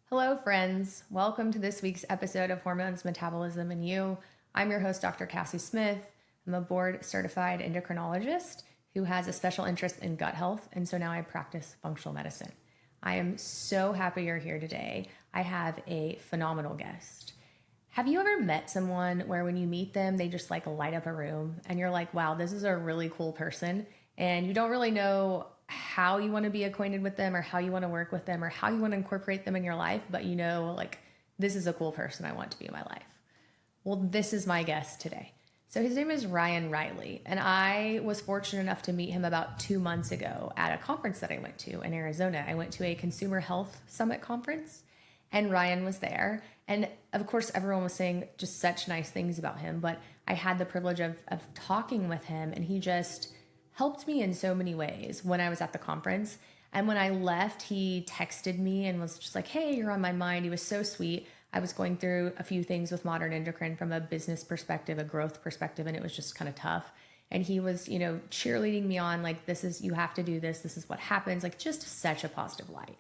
Hello, friends. Welcome to this week's episode of Hormones, Metabolism, and You. I'm your host, Dr. Cassie Smith. I'm a board certified endocrinologist who has a special interest in gut health, and so now I practice functional medicine. I am so happy you're here today. I have a phenomenal guest. Have you ever met someone where when you meet them, they just like light up a room and you're like, wow, this is a really cool person, and you don't really know how you want to be acquainted with them or how you want to work with them or how you want to incorporate them in your life, but you know, like, this is a cool person I want to be in my life. Well, this is my guest today. So his name is Ryan Riley, and I was fortunate enough to meet him about 2 months ago at a conference that I went to in Arizona. I went to a consumer health summit conference, and Ryan was there. And of course, everyone was saying just such nice things about him, but I had the privilege of talking with him, and he just helped me in so many ways when I was at the conference. And when I left, he texted me and was just like, hey, you're on my mind. He was so sweet. I was going through a few things with modern endocrine from a business perspective, a growth perspective, and it was just kind of tough. And he was, cheerleading me on, like, this is, you have to do this. This is what happens. Like, just such a positive light.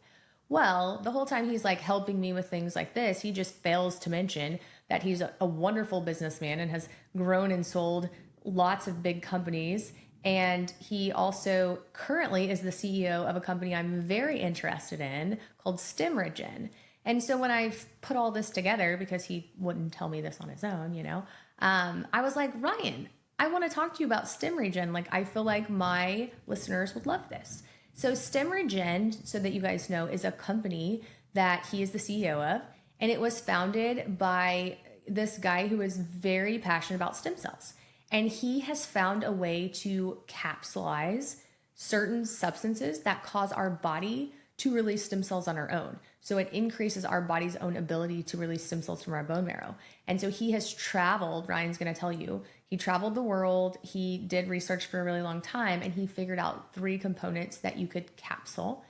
Well, the whole time he's like helping me with things like this, he just fails to mention that he's a wonderful businessman and has grown and sold lots of big companies. And he also currently is the CEO of a company I'm very interested in called Stemregen. And so when I put all this together, because he wouldn't tell me this on his own, I was like, Ryan, I want to talk to you about Stemregen. Like, I feel like my listeners would love this. So Stemregen, so that you guys know, is a company that he is the CEO of. And it was founded by this guy who is very passionate about stem cells. And he has found a way to capsulize certain substances that cause our body to release stem cells on our own. So it increases our body's own ability to release stem cells from our bone marrow. And so he has traveled, Ryan's going to tell you, he traveled the world, he did research for a really long time, and he figured out 3 components that you could capsule.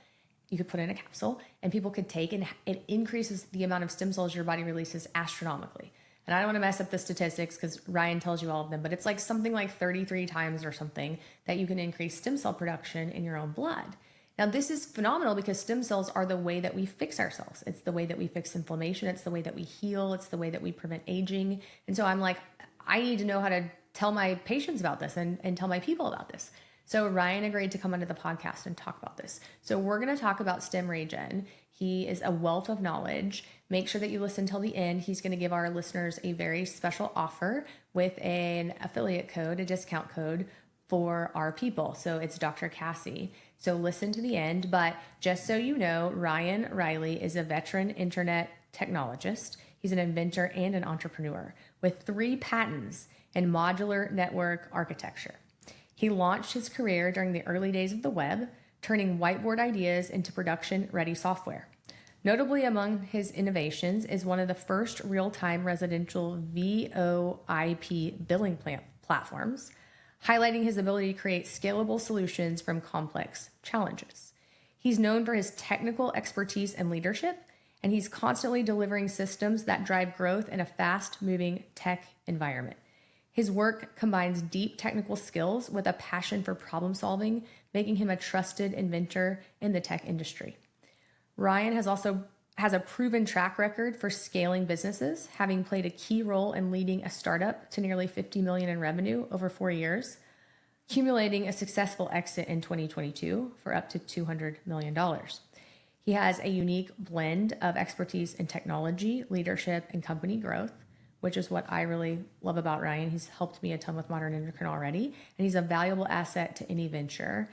You could put in a capsule and people could take, and it increases the amount of stem cells your body releases astronomically. And I don't want to mess up the statistics because Ryan tells you all of them, but it's like something like 33 times or something that you can increase stem cell production in your own blood. Now, this is phenomenal because stem cells are the way that we fix ourselves. It's the way that we fix inflammation. It's the way that we heal. It's the way that we prevent aging. And so I'm like, I need to know how to tell my patients about this and tell my people about this. So Ryan agreed to come onto the podcast and talk about this. So we're going to talk about Stemregen. He is a wealth of knowledge. Make sure that you listen till the end. He's going to give our listeners a very special offer with an affiliate code, a discount code for our people. So it's Dr. Cassie. So listen to the end. But just so you know, Ryan Riley is a veteran internet technologist. He's an inventor and an entrepreneur with 3 patents in modular network architecture. He launched his career during the early days of the web, turning whiteboard ideas into production-ready software. Notably among his innovations is one of the first real-time residential VoIP billing platforms, highlighting his ability to create scalable solutions from complex challenges. He's known for his technical expertise and leadership, and he's constantly delivering systems that drive growth in a fast-moving tech environment. His work combines deep technical skills with a passion for problem solving, making him a trusted inventor in the tech industry. Ryan has a proven track record for scaling businesses, having played a key role in leading a startup to nearly 50 million in revenue over 4 years, accumulating a successful exit in 2022 for up to $200 million. He has a unique blend of expertise in technology, leadership, and company growth, which is what I really love about Ryan. He's helped me a ton with modern endocrine already, and he's a valuable asset to any venture.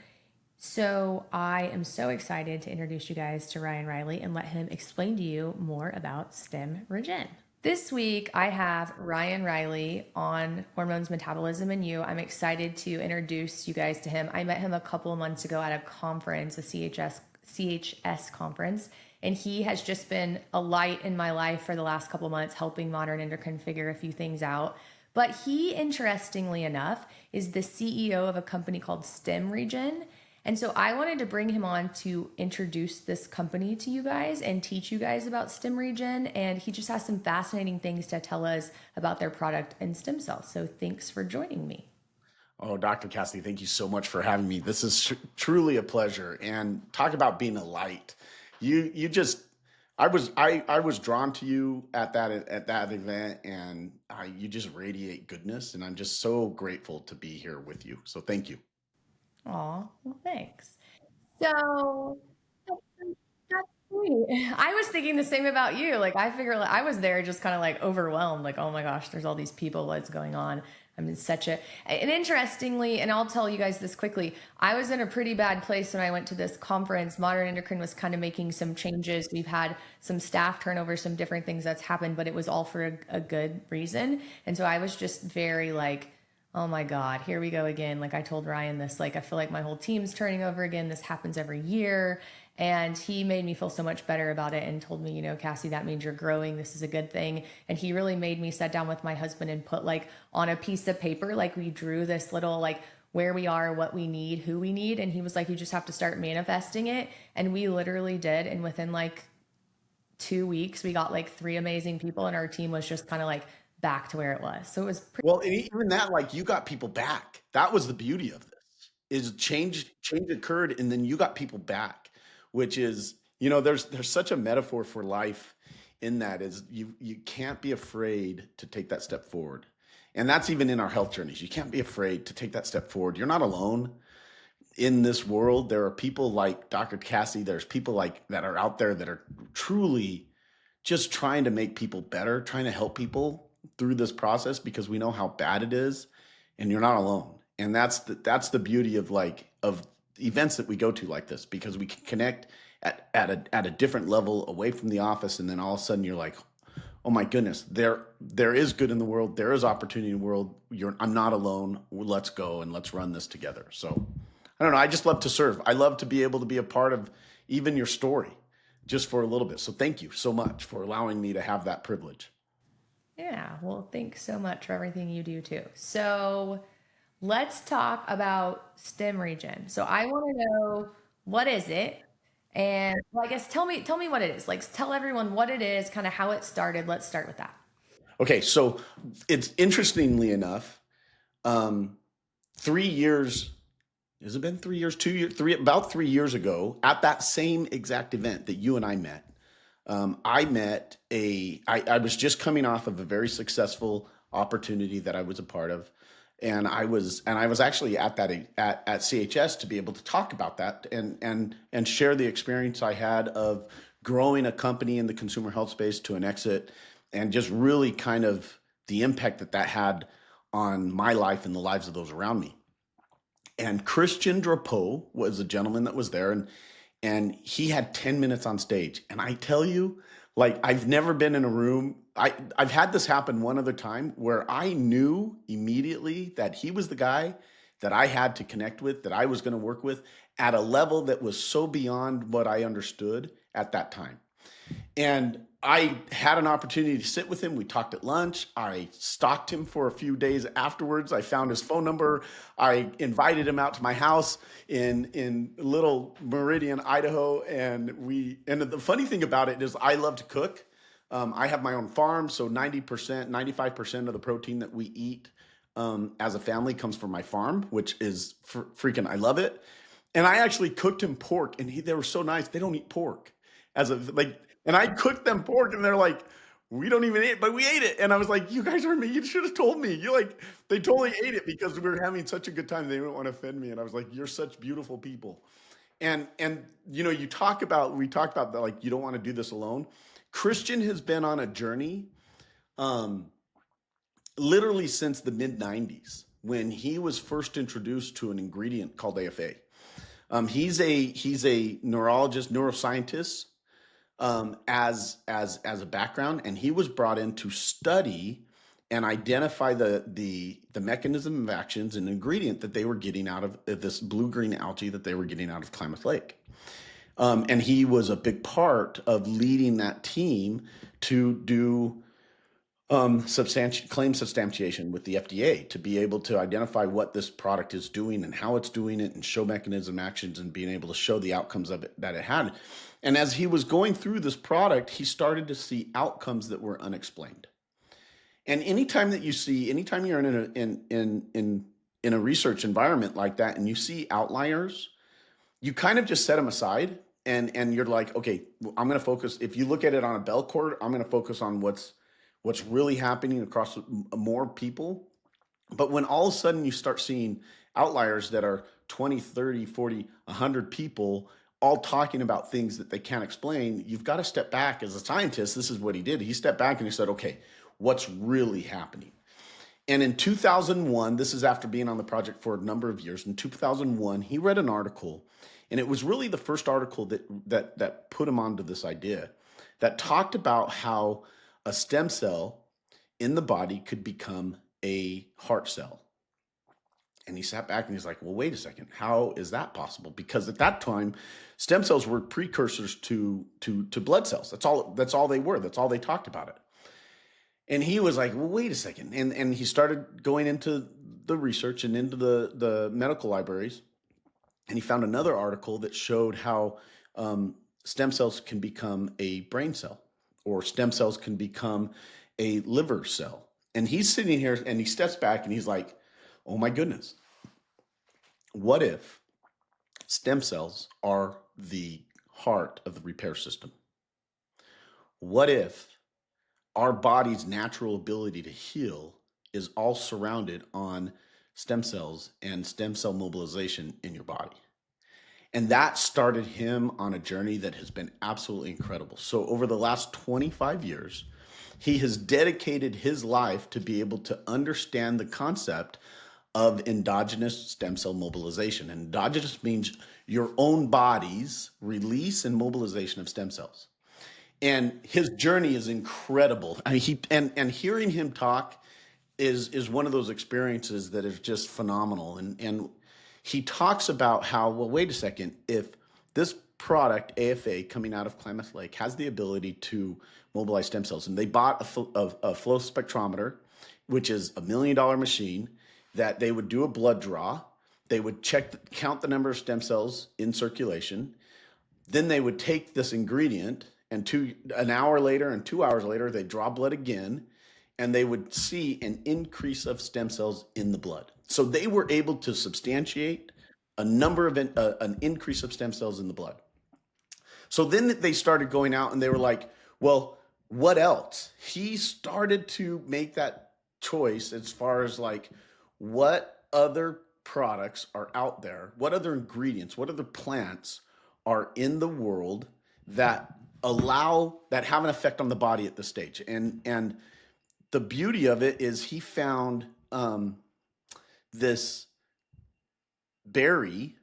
So I am so excited to introduce you guys to Ryan Riley and let him explain to you more about Stemregen. This week, I have Ryan Riley on Hormones, Metabolism, and You. I'm excited to introduce you guys to him. I met him a couple of months ago at a conference, a CHS conference, and he has just been a light in my life for the last couple of months, helping modern endocrine figure a few things out. But he, interestingly enough, is the CEO of a company called Stemregen. And so I wanted to bring him on to introduce this company to you guys and teach you guys about Stemregen. And he just has some fascinating things to tell us about their product and stem cells. So thanks for joining me. Oh, Dr. Cassidy, thank you so much for having me. This is truly a pleasure. And talk about being a light. You just I was drawn to you at that event, and you just radiate goodness, and I'm just so grateful to be here with you. So thank you. Aw, well, thanks. So that's that's sweet. I was thinking the same about you. Like, I figure like, I was there just kind of like overwhelmed, like, oh my gosh, there's all these people, what's going on? I'm in such a, and interestingly, and I'll tell you guys this quickly, I was in a pretty bad place when I went to this conference. Modern Endocrine was kind of making some changes. We've had some staff turnover, some different things that's happened, but it was all for a good reason. And so I was just very like, oh my God, here we go again. Like I told Ryan this, like I feel like my whole team's turning over again. This happens every year. And he made me feel so much better about it and told me, you know, Cassie, that means you're growing. This is a good thing. And he really made me sit down with my husband and put like on a piece of paper, like we drew this little like where we are, what we need, who we need. And he was like, you just have to start manifesting it. And we literally did. And within like 2 weeks, we got like three amazing people and our team was just kind of like back to where it was. So it was pretty. Well, and even that, like you got people back. That was the beauty of this. Is change occurred, and then you got people back, which is, there's such a metaphor for life in that is you can't be afraid to take that step forward. And that's even in our health journeys. You can't be afraid to take that step forward. You're not alone in this world. There are people like Dr. Cassie, there's people like that are out there that are truly just trying to make people better, trying to help people through this process because we know how bad it is, and you're not alone. And that's the beauty of of events that we go to like this, because we can connect at a different level away from the office, and then all of a sudden you're like, oh my goodness, there is good in the world, there is opportunity in the world. I'm not alone. Let's go and let's run this together. So I don't know. I just love to serve. I love to be able to be a part of even your story just for a little bit. So thank you so much for allowing me to have that privilege. Yeah, well, thanks so much for everything you do too. So let's talk about Stemregen. So I want to know, what is it? And well, I guess tell me what it is. Like tell everyone what it is, kind of how it started. Let's start with that. Okay, so it's interestingly enough, um, 3 years, has it been 3 years, 2 years, about 3 years ago, at that same exact event that you and I met, I was just coming off of a very successful opportunity that I was a part of. And I was actually at at CHS to be able to talk about that and share the experience I had of growing a company in the consumer health space to an exit, and just really kind of the impact that had on my life and the lives of those around me. And Christian Drapeau was a gentleman that was there, and he had 10 minutes on stage. And I tell you, like, I've never been in a room. I've had this happen one other time where I knew immediately that he was the guy that I had to connect with, that I was going to work with at a level that was so beyond what I understood at that time. And I had an opportunity to sit with him. We talked at lunch. I stalked him for a few days afterwards. I found his phone number. I invited him out to my house in Little Meridian, Idaho. And the funny thing about it is I love to cook. I have my own farm, so 90%, 95% of the protein that we eat as a family comes from my farm, which is freaking, I love it. And I actually cooked him pork, and they were so nice. They don't eat pork as a like, and I cooked them pork, and they're like, we don't even eat it, but we ate it. And I was like, you guys are me. You should have told me. You like, they totally ate it because we were having such a good time. They didn't want to offend me. And I was like, you're such beautiful people. And we talked about that, like, you don't want to do this alone. Christian has been on a journey, um, literally since the mid 90s when he was first introduced to an ingredient called AFA. He's a neurologist, neuroscientist, as a background, and he was brought in to study and identify the mechanism of actions and ingredient that they were getting out of this blue green algae that they were getting out of Klamath Lake. And he was a big part of leading that team to do claim substantiation with the FDA to be able to identify what this product is doing and how it's doing it, and show mechanism actions, and being able to show the outcomes of it that it had. And as he was going through this product, he started to see outcomes that were unexplained. And anytime you're in a research environment like that, and you see outliers, you kind of just set them aside and you're like, okay, I'm going to focus. If you look at it on a bell curve, I'm going to focus on what's really happening across more people. But when all of a sudden you start seeing outliers that are 20, 30, 40, 100 people all talking about things that they can't explain, you've got to step back as a scientist. This is what he did. He stepped back and he said, okay, what's really happening? And in 2001, this is after being on the project for a number of years. In 2001, he read an article, and it was really the first article that put him onto this idea that talked about how a stem cell in the body could become a heart cell. And he sat back and he's like, well, wait a second, how is that possible? Because at that time, stem cells were precursors to blood cells. That's all they were. That's all they talked about it. And he was like, well, wait a second. And he started going into the research and into the medical libraries. And he found another article that showed how stem cells can become a brain cell, or stem cells can become a liver cell. And he's sitting here and he steps back and he's like, oh my goodness, what if stem cells are the heart of the repair system? What if our body's natural ability to heal is all surrounded on stem cells and stem cell mobilization in your body? And that started him on a journey that has been absolutely incredible. So over the last 25 years, he has dedicated his life to be able to understand the concept of endogenous stem cell mobilization. Endogenous means your own body's release and mobilization of stem cells. And his journey is incredible. I mean, and hearing him talk is one of those experiences that is just phenomenal. And he talks about how, well, wait a second, if this product AFA coming out of Klamath Lake has the ability to mobilize stem cells, and they bought a flow spectrometer, which is $1 million machine, that they would do a blood draw, they would count the number of stem cells in circulation, then they would take this ingredient, and an hour later and 2 hours later, they draw blood again, and they would see an increase of stem cells in the blood. So they were able to substantiate an increase of stem cells in the blood. So then they started going out and they were like, well, what else? He started to make that choice as far as like, what other products are out there? What other ingredients, what other plants are in the world that have an effect on the body at this stage? And the beauty of it is he found this berry,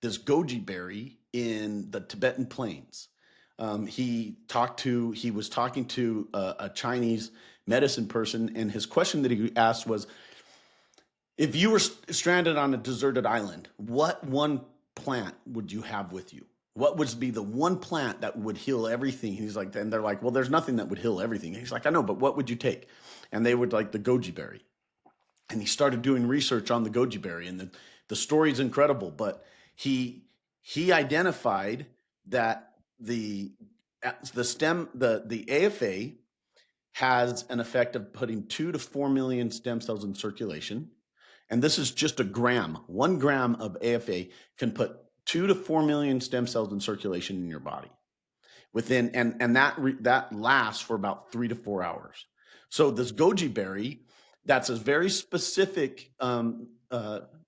this goji berry in the Tibetan plains. He was talking to a Chinese medicine person, and his question that he asked was, if you were stranded on a deserted island, what one plant would you have with you? What would be the one plant that would heal everything? He's like, and they're like, well, there's nothing that would heal everything. He's like, I know, but what would you take? And they would like the goji berry. And he started doing research on the goji berry, and the story's incredible. But he identified that the AFA has an effect of putting 2 to 4 million stem cells in circulation. And this is just a gram. 1 gram of AFA can put 2 to 4 million stem cells in circulation in your body within, and that lasts for about 3 to 4 hours. So this goji berry, that's a very specific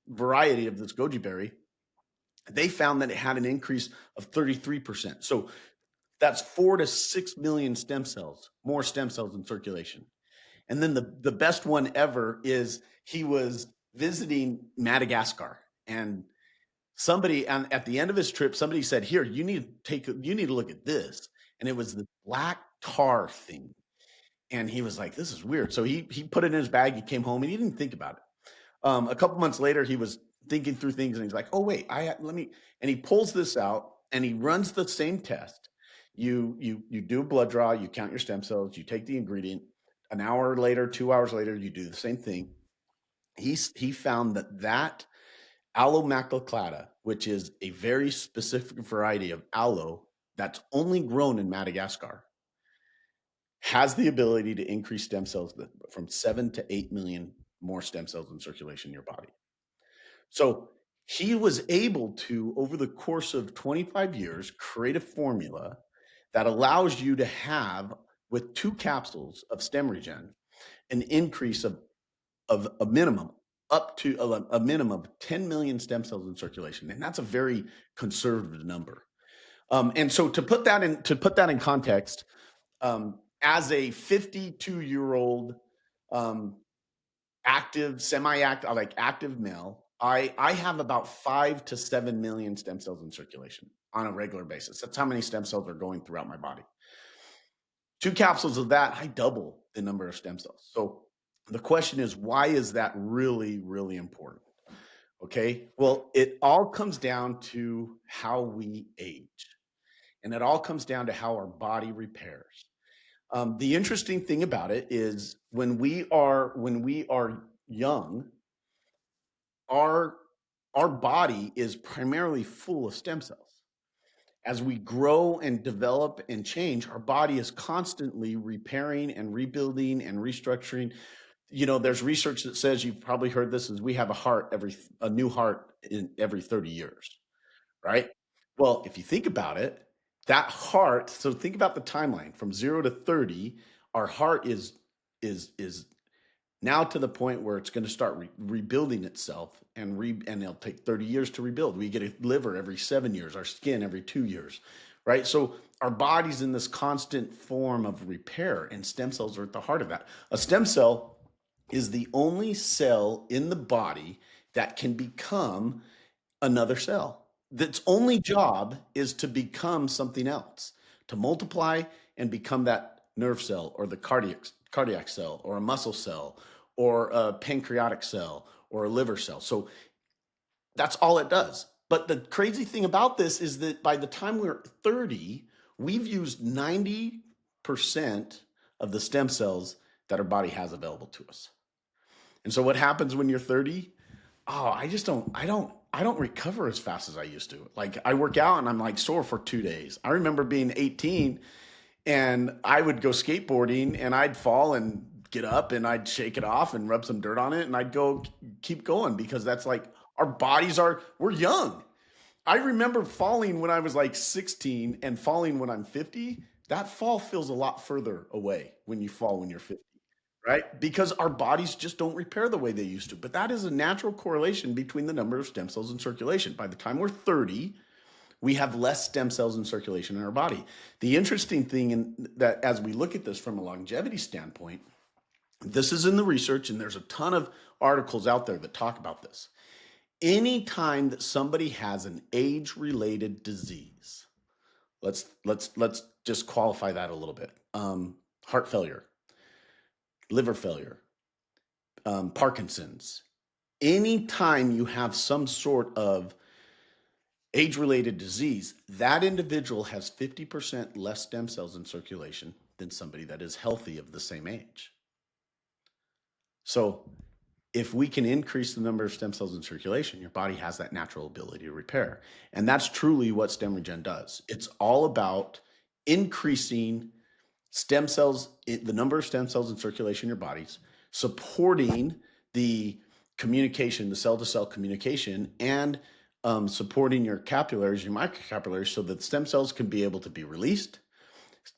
variety of this goji berry. They found that it had an increase of 33%. So that's 4 to 6 million more stem cells in circulation. And then the best one ever is he was visiting Madagascar, and at the end of his trip, somebody said, here, you need to look at this. And it was the black tar thing. And he was like, this is weird. So he put it in his bag. He came home and he didn't think about it. A couple months later, he was thinking through things and he's like, oh, wait, and he pulls this out and he runs the same test. You do a blood draw, you count your stem cells, you take the ingredient. An hour later, 2 hours later, you do the same thing. He found that aloe macroclada, which is a very specific variety of aloe that's only grown in Madagascar, has the ability to increase stem cells from 7 to 8 million more stem cells in circulation in your body. So He was able to, over the course of 25 years, create a formula that allows you to have, with 2 capsules of Stemregen, an increase of a minimum up to a minimum of 10 million stem cells in circulation, and that's a very conservative number. And so to put that in context, as a 52-year-old um, active, semi-active, like active male, I have about 5 to 7 million stem cells in circulation on a regular basis. That's how many stem cells are going throughout my body. 2 capsules of that, I double the number of stem cells. So the question is, why is that really, really important? Okay. Well, it all comes down to how we age, and it all comes down to how our body repairs. The interesting thing about it is when we are young, our our body is primarily full of stem cells. As we grow and develop and change, our body is constantly repairing and rebuilding and restructuring. There's research that says, you've probably heard this, is we have a new heart in every 30 years, right? Well, if you think about it, that heart, so think about the timeline from 0 to 30, our heart is now to the point where it's going to start rebuilding itself, and it'll take 30 years to rebuild. We get a liver every 7 years, our skin every 2 years, right? So our body's in this constant form of repair, and stem cells are at the heart of that. A stem cell is the only cell in the body that can become another cell. That's only job is to become something else, to multiply and become that nerve cell, or the cardiac cell, or a muscle cell, or a pancreatic cell, or a liver cell. So that's all it does. But the crazy thing about this is that by the time we're 30, we've used 90% of the stem cells that our body has available to us. And so what happens when you're 30? Oh, I don't recover as fast as I used to. Like, I work out and I'm like sore for 2 days. I remember being 18, and I would go skateboarding and I'd fall and get up and I'd shake it off and rub some dirt on it, and I'd go keep going, because that's like, we're young. I remember falling when I was like 16 and falling when I'm 50. That fall feels a lot further away when you fall when you're 50, right? Because our bodies just don't repair the way they used to. But that is a natural correlation between the number of stem cells in circulation. By the time we're 30, we have less stem cells in circulation in our body. The interesting thing, that as we look at this from a longevity standpoint, this is in the research, and there's a ton of articles out there that talk about this. Anytime that somebody has an age-related disease, let's just qualify that a little bit. Heart failure, liver failure, Parkinson's. Anytime you have some sort of age-related disease, that individual has 50% less stem cells in circulation than somebody that is healthy of the same age. So if we can increase the number of stem cells in circulation, your body has that natural ability to repair. And that's truly what Stemregen does. It's all about increasing stem cells, the number of stem cells in circulation in your bodies, supporting the communication, the cell-to-cell communication, and supporting your capillaries, your microcapillaries, so that stem cells can be able to be released,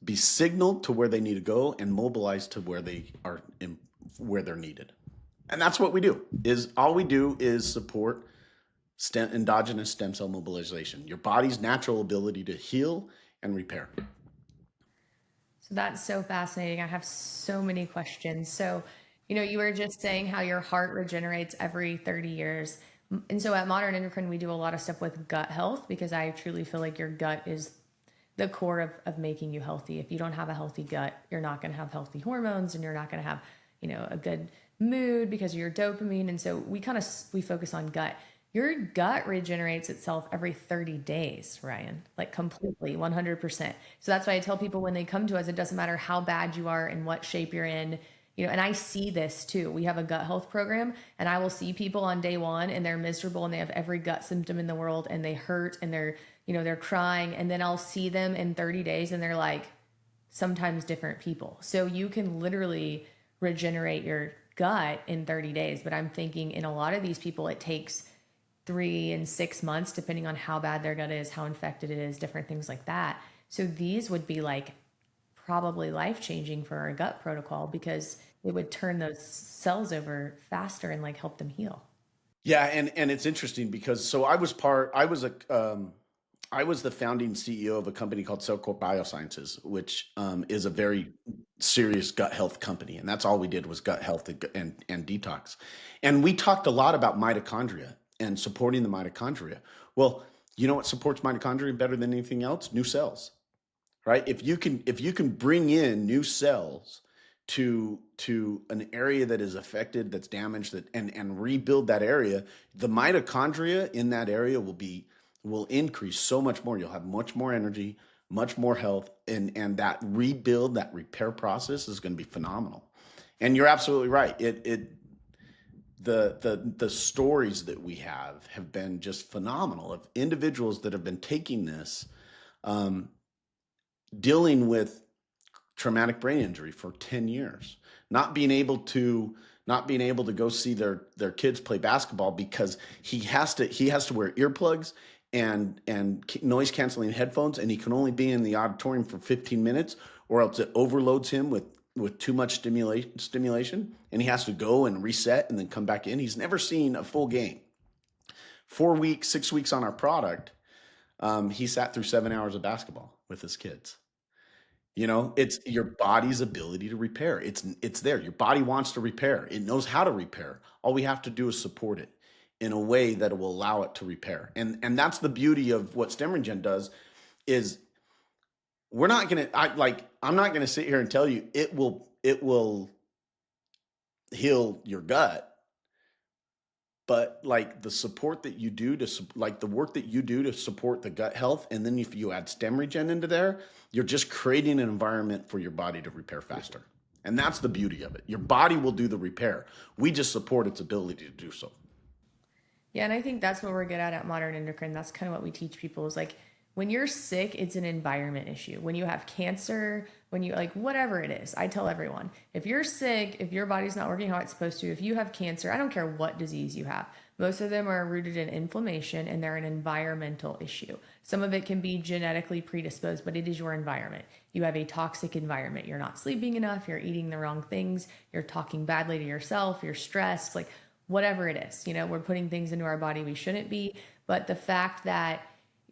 be signaled to where they need to go, and mobilized to where they're needed. And that's what we do. All we do is support endogenous stem cell mobilization, your body's natural ability to heal and repair. So that's so fascinating. I have so many questions. So, you were just saying how your heart regenerates every 30 years. And so at Modern Endocrine, we do a lot of stuff with gut health, because I truly feel like your gut is the core of making you healthy. If you don't have a healthy gut, you're not going to have healthy hormones, and you're not going to have, a good mood because of your dopamine. And so we focus on gut. Your gut regenerates itself every 30 days, Ryan, like completely, 100%. So that's why I tell people when they come to us, it doesn't matter how bad you are and what shape you're in, and I see this too. We have a gut health program, and I will see people on day one and they're miserable and they have every gut symptom in the world and they hurt and they're crying. And then I'll see them in 30 days and they're like sometimes different people. So you can literally regenerate your gut in 30 days. But I'm thinking in a lot of these people, it takes 3 and 6 months, depending on how bad their gut is, how infected it is, different things like that. So these would be like probably life changing for our gut protocol because it would turn those cells over faster and like help them heal. Yeah, and it's interesting because so I was the founding CEO of a company called Cellcore Biosciences, which is a very serious gut health company, and that's all we did was gut health and detox, and we talked a lot about mitochondria and supporting the mitochondria. Well, you know what supports mitochondria better than anything else? New cells, right? If you can bring in new cells to an area that is affected, that's damaged, that and rebuild that area, the mitochondria in that area will increase so much more. You'll have much more energy, much more health, and that rebuild, that repair process is going to be phenomenal. And you're absolutely right. The stories that we have been just phenomenal of individuals that have been taking this, um, dealing with traumatic brain injury for 10 years, not being able to go see their kids play basketball because he has to wear earplugs and noise canceling headphones, and he can only be in the auditorium for 15 minutes or else it overloads him with too much stimulation, and he has to go and reset and then come back in. He's never seen a full game. 4 weeks, 6 weeks on our product, he sat through 7 hours of basketball with his kids. It's your body's ability to repair. It's there. Your body wants to repair. It knows how to repair. All we have to do is support it in a way that will allow it to repair. And that's the beauty of what Stemregen does is I'm not gonna sit here and tell you it will heal your gut, but like the support that you do like the work that you do to support the gut health, and then if you add stem regen into there, you're just creating an environment for your body to repair faster. And that's the beauty of it. Your body will do the repair. We just support its ability to do so. Yeah, and I think that's what we're good at Modern Endocrine. That's kind of what we teach people is like when you're sick, it's an environment issue. When you have cancer, when you like whatever it is, I tell everyone if you're sick, if your body's not working how it's supposed to, if you have cancer, I don't care what disease you have. Most of them are rooted in inflammation and they're an environmental issue. Some of it can be genetically predisposed, but it is your environment. You have a toxic environment. You're not sleeping enough, you're eating the wrong things, you're talking badly to yourself, you're stressed, like whatever it is, we're putting things into our body we shouldn't be. But the fact that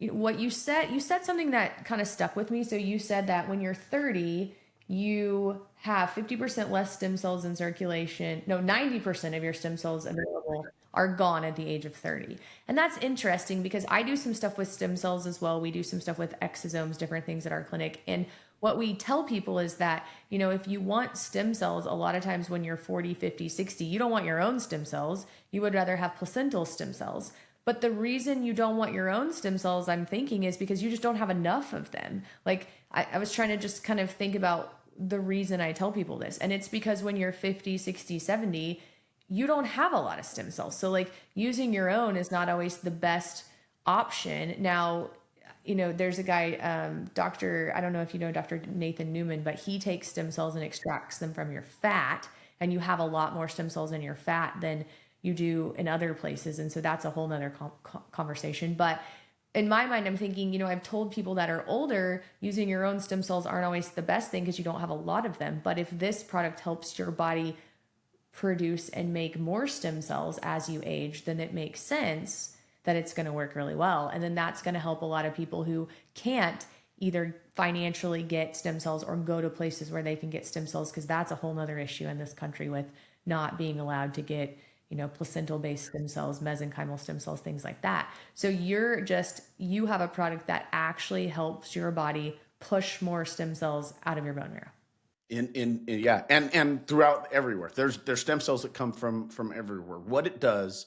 what you said something that kind of stuck with me. So you said that when you're 30, you have 50% less stem cells in circulation. No, 90% of your stem cells available are gone at the age of 30. And that's interesting because I do some stuff with stem cells as well. We do some stuff with exosomes, different things at our clinic. And what we tell people is that, if you want stem cells, a lot of times when you're 40, 50, 60, you don't want your own stem cells. You would rather have placental stem cells. But the reason you don't want your own stem cells, I'm thinking, is because you just don't have enough of them. Like, I was trying to just kind of think about the reason I tell people this. And it's because when you're 50, 60, 70, you don't have a lot of stem cells. So, like, using your own is not always the best option. Now, there's a guy, I don't know if you know Dr. Nathan Newman, but he takes stem cells and extracts them from your fat. And you have a lot more stem cells in your fat than you do in other places. And so that's a whole nother conversation. But in my mind, I'm thinking, I've told people that are older, using your own stem cells aren't always the best thing because you don't have a lot of them. But if this product helps your body produce and make more stem cells as you age, then it makes sense that it's going to work really well. And then that's going to help a lot of people who can't either financially get stem cells or go to places where they can get stem cells, because that's a whole nother issue in this country with not being allowed to get placental-based stem cells, mesenchymal stem cells, things like that. So you have a product that actually helps your body push more stem cells out of your bone marrow. Yeah, and throughout everywhere. There's stem cells that come from everywhere. What it does,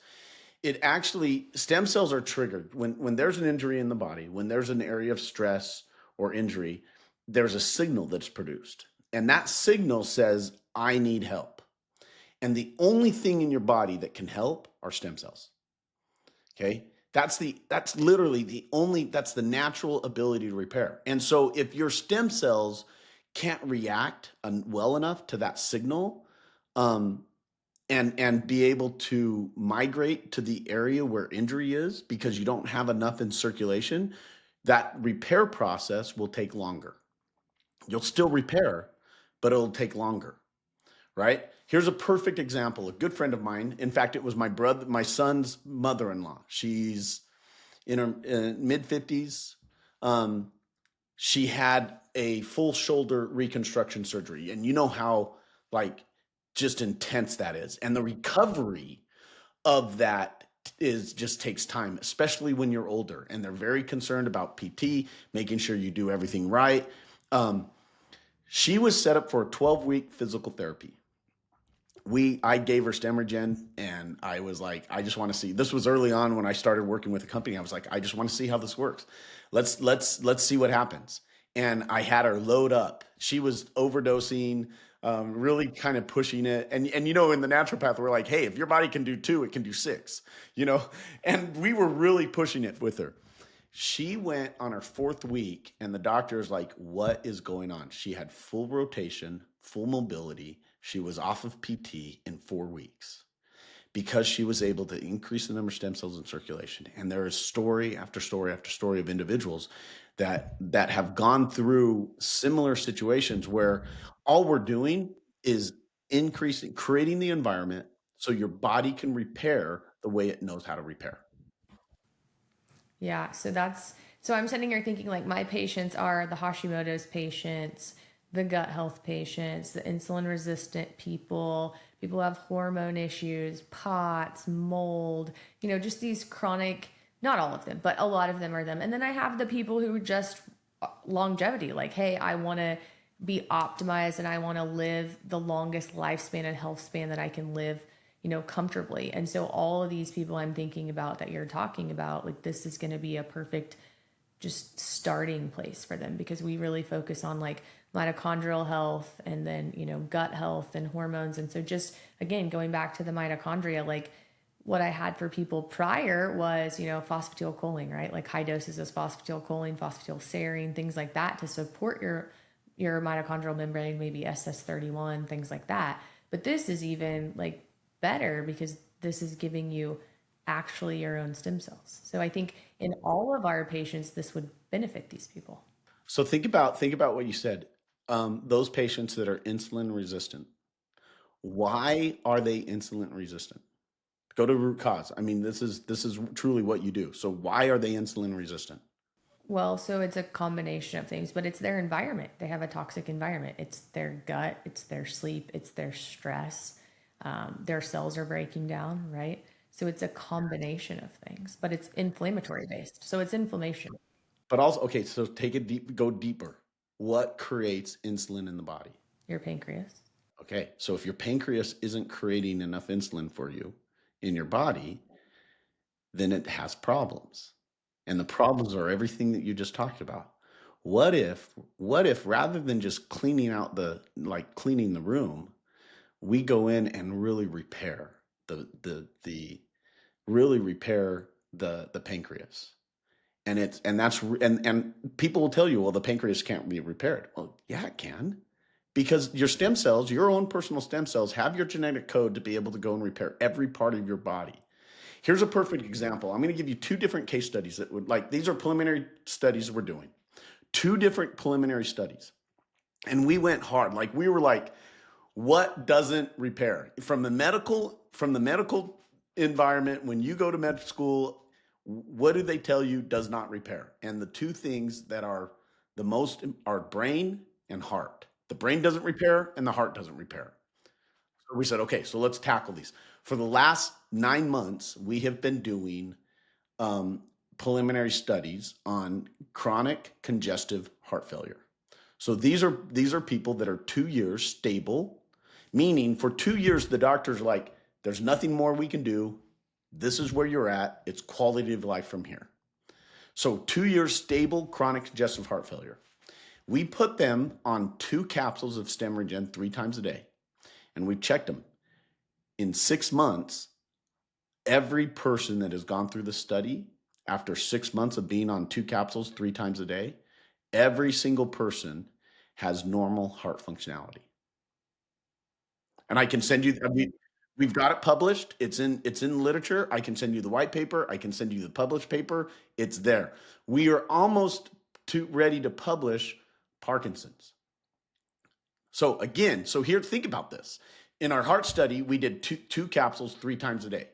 it actually stem cells are triggered when there's an injury in the body, when there's an area of stress or injury, there's a signal that's produced. And that signal says, I need help. And the only thing in your body that can help are stem cells. Okay? That's literally that's the natural ability to repair. And so if your stem cells can't react well enough to that signal, um, and be able to migrate to the area where injury is because you don't have enough in circulation, that repair process will take longer. You'll still repair, but it'll take longer, right? Here's a perfect example. A good friend of mine, in fact, it was my son's mother-in-law. She's in her mid 50s. Um, she had a full shoulder reconstruction surgery, and you know how like just intense that is, and the recovery of that is just takes time, especially when you're older, and they're very concerned about PT, making sure you do everything right. um, she was set up for a 12-week physical therapy. I gave her Stemregen, and I was like, I just want to see. This was early on when I started working with a company. I was like, I just want to see how this works. Let's see what happens. And I had her load up. She was overdosing, really kind of pushing it. And in the naturopath, we're like, hey, if your body can do 2, it can do 6. You know, and we were really pushing it with her. She went on her 4th week, and the doctor is like, what is going on? She had full rotation, full mobility. She was off of PT in 4 weeks because she was able to increase the number of stem cells in circulation. And there is story after story after story of individuals that have gone through similar situations where all we're doing is creating the environment so your body can repair the way it knows how to repair. Yeah, so I'm sitting here thinking like my patients are the Hashimoto's patients, the gut health patients, the insulin resistant people, people who have hormone issues, POTS, mold, just these chronic, not all of them, but a lot of them are them. And then I have the people who just longevity, like, hey, I want to be optimized and I want to live the longest lifespan and health span that I can live comfortably. And so all of these people I'm thinking about that you're talking about, like this is going to be a perfect just starting place for them because we really focus on like mitochondrial health and then, gut health and hormones. And so just again, going back to the mitochondria, like what I had for people prior was, phosphatidylcholine, right? Like high doses of phosphatidylcholine, phosphatidylserine, things like that to support your mitochondrial membrane, maybe SS31, things like that. But this is even like better because this is giving you actually your own stem cells. So I think in all of our patients, this would benefit these people. So think about what you said. Those patients that are insulin resistant. Why are they insulin resistant? Go to root cause. I mean, this is truly what you do. So why are they insulin resistant? Well, so it's a combination of things, but it's their environment. They have a toxic environment. It's their gut, it's their sleep, it's their stress. Their cells are breaking down, right? So it's a combination of things, but it's inflammatory based. So it's inflammation. But also, okay, so take it deep, go deeper. What creates insulin in the body? Your pancreas. Okay, so if your pancreas isn't creating enough insulin for you in your body, then it has problems. And the problems are everything that you just talked about. What if rather than just cleaning the room, we go in and really repair the really repair the pancreas. And people will tell you, well, the pancreas can't be repaired. Well, yeah, it can. Because your stem cells, your own personal stem cells, have your genetic code to be able to go and repair every part of your body. Here's a perfect example. I'm going to give you 2 different case studies these are preliminary studies we're doing. 2 different preliminary studies. And we went hard. Like we were like, what doesn't repair? From the medical environment, when you go to med school, what do they tell you does not repair? And the 2 things that are the most are brain and heart. The brain doesn't repair and the heart doesn't repair. So we said, okay, so let's tackle these. For the last 9 months, we have been doing um, preliminary studies on chronic congestive heart failure. So these are people that are 2 years stable, meaning for 2 years the doctor's like, there's nothing more we can do. This is where you're at. It's quality of life from here. So 2 years stable chronic congestive heart failure. We put them on 2 capsules of Stemregen 3 times a day, and we checked them. In 6 months, every person that has gone through the study, after 6 months of being on 2 capsules 3 times a day, every single person has normal heart functionality. And I can send you. We've got it published. It's in literature. I can send you the white paper. I can send you the published paper. It's there. We are almost ready to publish Parkinson's. So again, so here, think about this. In our heart study, we did two capsules 3 times a day.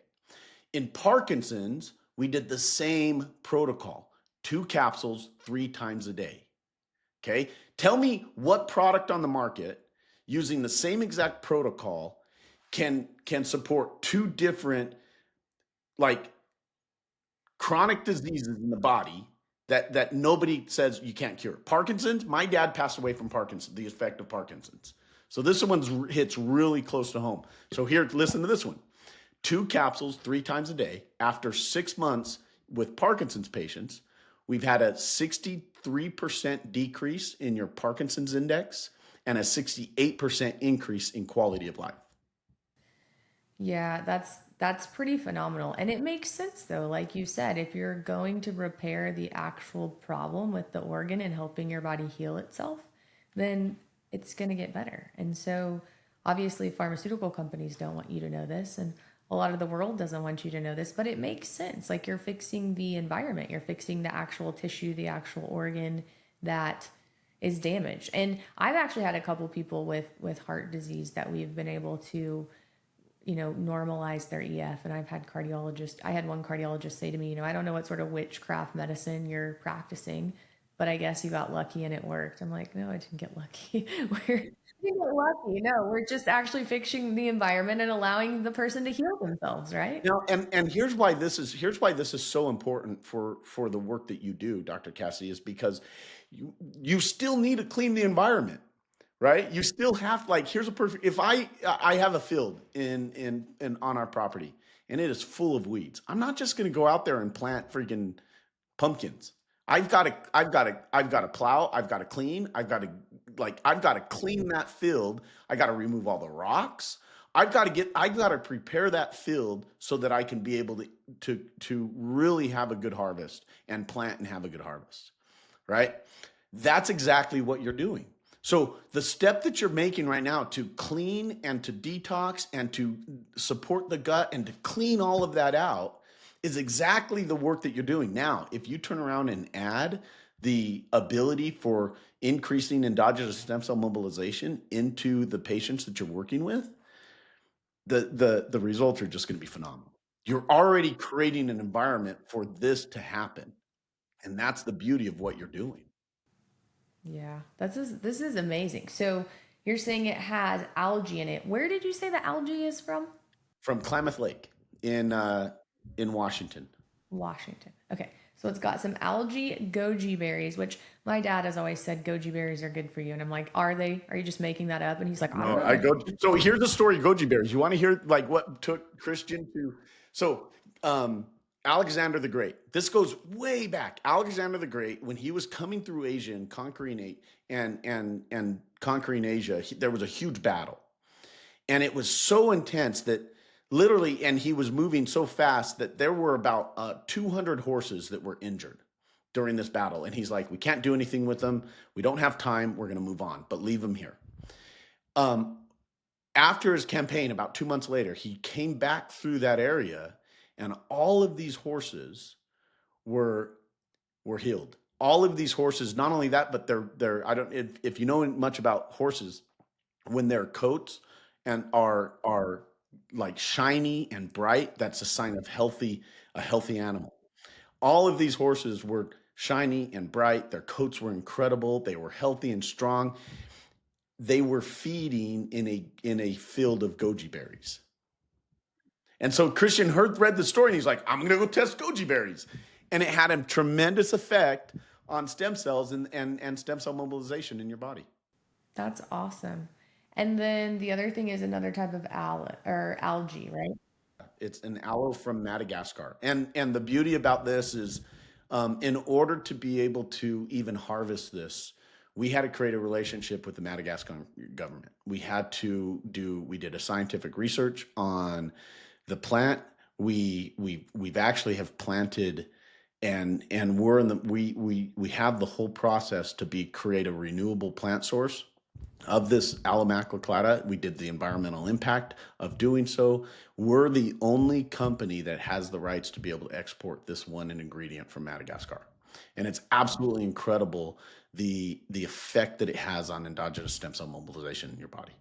In Parkinson's, we did the same protocol, 2 capsules 3 times a day. Okay. Tell me what product on the market using the same exact protocol can support two different, like, chronic diseases in the body that nobody says you can't cure. Parkinson's, my dad passed away from Parkinson's, the effect of Parkinson's. So this one hits really close to home. So here, listen to this one. 2 capsules 3 times a day. After 6 months with Parkinson's patients, we've had a 63% decrease in your Parkinson's index and a 68% increase in quality of life. Yeah, that's pretty phenomenal. And it makes sense though, like you said, if you're going to repair the actual problem with the organ and helping your body heal itself, then it's going to get better. And so obviously pharmaceutical companies don't want you to know this, and a lot of the world doesn't want you to know this, but it makes sense. Like you're fixing the environment, you're fixing the actual tissue, the actual organ that is damaged. And I've actually had a couple people with heart disease that we've been able to, normalize their EF. And I had one cardiologist say to me, I don't know what sort of witchcraft medicine you're practicing, but I guess you got lucky and it worked. I'm like, no, I didn't get lucky. We didn't get lucky. No, we're just actually fixing the environment and allowing the person to heal themselves, right? Now, and here's why this is so important for the work that you do, Dr. Cassie, is because you still need to clean the environment, right? You still have, like, here's a perfect, if I have a field in on our property and it is full of weeds. I'm not just going to go out there and plant freaking pumpkins. I've got to plow, I've got to clean, I've got to clean that field. I got to remove all the rocks. I've got to prepare that field so that I can be able to really have a good harvest and plant and have a good harvest, right? That's exactly what you're doing. So the step that you're making right now to clean and to detox and to support the gut and to clean all of that out is exactly the work that you're doing. Now, if you turn around and add the ability for increasing endogenous stem cell mobilization into the patients that you're working with, the results are just going to be phenomenal. You're already creating an environment for this to happen, and that's the beauty of what you're doing. Yeah, this is amazing. So you're saying it has algae in it. Where did you say the algae is from? From Klamath Lake in Washington. Washington. Okay. So it's got some algae goji berries, which my dad has always said goji berries are good for you. And I'm like, are they? Are you just making that up? And he's like, I don't No, know. I go. So here's the story of goji berries. You want to hear, like, what took Christian to? So Alexander the Great. This goes way back. Alexander the Great, when he was coming through Asia and conquering conquering Asia, there was a huge battle, and it was so intense that literally, and he was moving so fast that there were about 200 horses that were injured during this battle. And he's like, we can't do anything with them. We don't have time. We're going to move on, but leave them here. Um, After his campaign, about 2 months later, he came back through that area, and all of these horses were healed. All of these horses, not only that, but they're I don't if you know much about horses, when their coats and are like shiny and bright, that's a sign of a healthy animal. All of these horses were shiny and bright. Their coats were incredible. They were healthy and strong. They were feeding in a field of goji berries. And so Christian read the story, and he's like, I'm going to go test goji berries. And it had a tremendous effect on stem cells and stem cell mobilization in your body. That's awesome. And then the other thing is another type of algae, right? It's an aloe from Madagascar. And the beauty about this is, in order to be able to even harvest this, we had to create a relationship with the Madagascar government. We did a scientific research on the plant. We've actually have planted, and we have the whole process to create a renewable plant source. of this aloe maculatada. We did the environmental impact of doing so. We're the only company that has the rights to be able to export this one ingredient from Madagascar. And it's absolutely incredible the effect that it has on endogenous stem cell mobilization in your body.